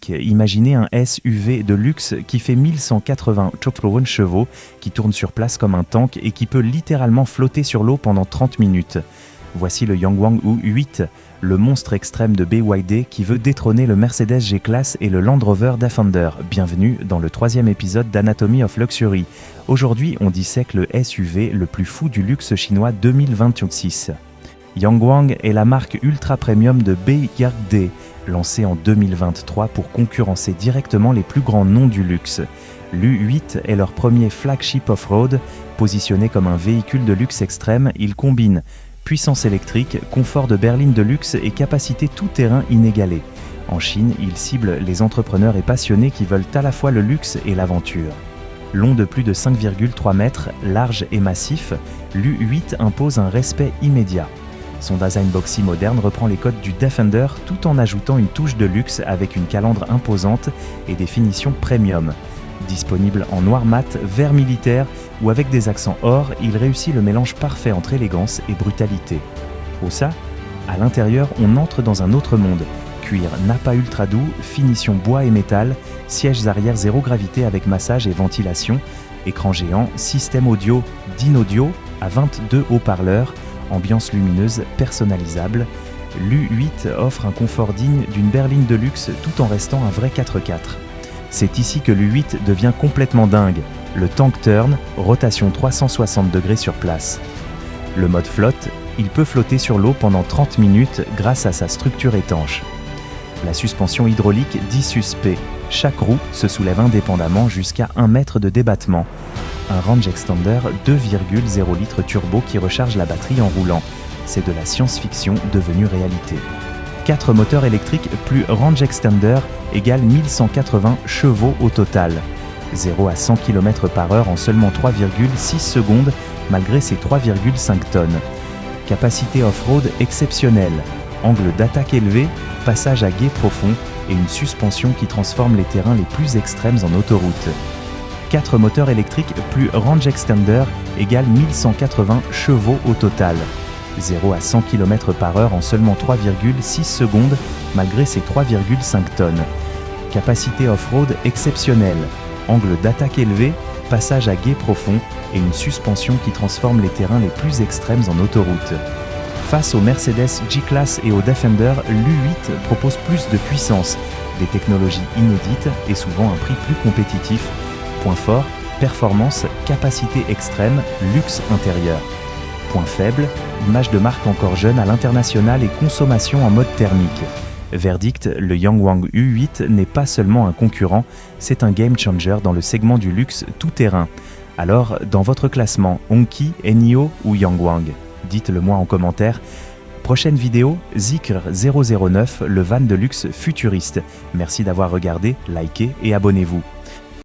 hydraulique. Imaginez un SUV de luxe qui fait 1180 chevaux, qui tourne sur place comme un tank et qui peut littéralement flotter sur l'eau pendant 30 minutes. Voici le Yangwang U8, le monstre extrême de BYD qui veut détrôner le Mercedes G-Class et le Land Rover Defender. Bienvenue dans le 3e épisode d'Anatomy of Luxury. Aujourd'hui, on dissèque le SUV le plus fou du luxe chinois 2026. Yangwang est la marque ultra-premium de BYD, lancée en 2023 pour concurrencer directement les plus grands noms du luxe. L'U8 est leur premier flagship off-road. Positionné comme un véhicule de luxe extrême, il combine puissance électrique, confort de berline de luxe et capacité tout-terrain inégalée. En Chine, il cible les entrepreneurs et passionnés qui veulent à la fois le luxe et l'aventure. Long de plus de 5,3 mètres, large et massif, l'U8 impose un respect immédiat. Son design boxy moderne reprend les codes du Defender tout en ajoutant une touche de luxe avec une calandre imposante et des finitions premium. Disponible en noir mat, vert militaire ou avec des accents or, il réussit le mélange parfait entre élégance et brutalité. Au ça, à l'intérieur, on entre dans un autre monde. Cuir Nappa ultra doux, finition bois et métal, sièges arrière zéro gravité avec massage et ventilation, écran géant, système audio d'Inaudio à 22 haut-parleurs, ambiance lumineuse personnalisable. L'U8 offre un confort digne d'une berline de luxe tout en restant un vrai 4x4. C'est ici que l'U8 devient complètement dingue. Le tank turn, rotation 360 degrés sur place. Le mode flotte, il peut flotter sur l'eau pendant 30 minutes grâce à sa structure étanche. La suspension hydraulique 10-P. Chaque roue se soulève indépendamment jusqu'à 1 mètre de débattement. Un range extender 2,0 litres turbo qui recharge la batterie en roulant. C'est de la science-fiction devenue réalité. 4 moteurs électriques plus range extender égale 1180 chevaux au total. 0 à 100 km/h en seulement 3,6 secondes malgré ses 3,5 tonnes. Capacité off-road exceptionnelle, angle d'attaque élevé, passage à gué profond et une suspension qui transforme les terrains les plus extrêmes en autoroute. 4 moteurs électriques plus range extender égale 1180 chevaux au total. 0 à 100 km/h en seulement 3,6 secondes malgré ses 3,5 tonnes. Capacité off-road exceptionnelle, angle d'attaque élevé, passage à gué profond et une suspension qui transforme les terrains les plus extrêmes en autoroute. Face au Mercedes G-Class et au Defender, l'U8 propose plus de puissance, des technologies inédites et souvent un prix plus compétitif. Point fort, performance, capacité extrême, luxe intérieur. Point faible, image de marque encore jeune à l'international et consommation en mode thermique. Verdict, le Yangwang U8 n'est pas seulement un concurrent, c'est un game changer dans le segment du luxe tout-terrain. Alors, dans votre classement, Hongqi, Enio ou Yangwang? Dites-le moi en commentaire. Prochaine vidéo, Zeekr 009, le van de luxe futuriste. Merci d'avoir regardé, likez et abonnez-vous.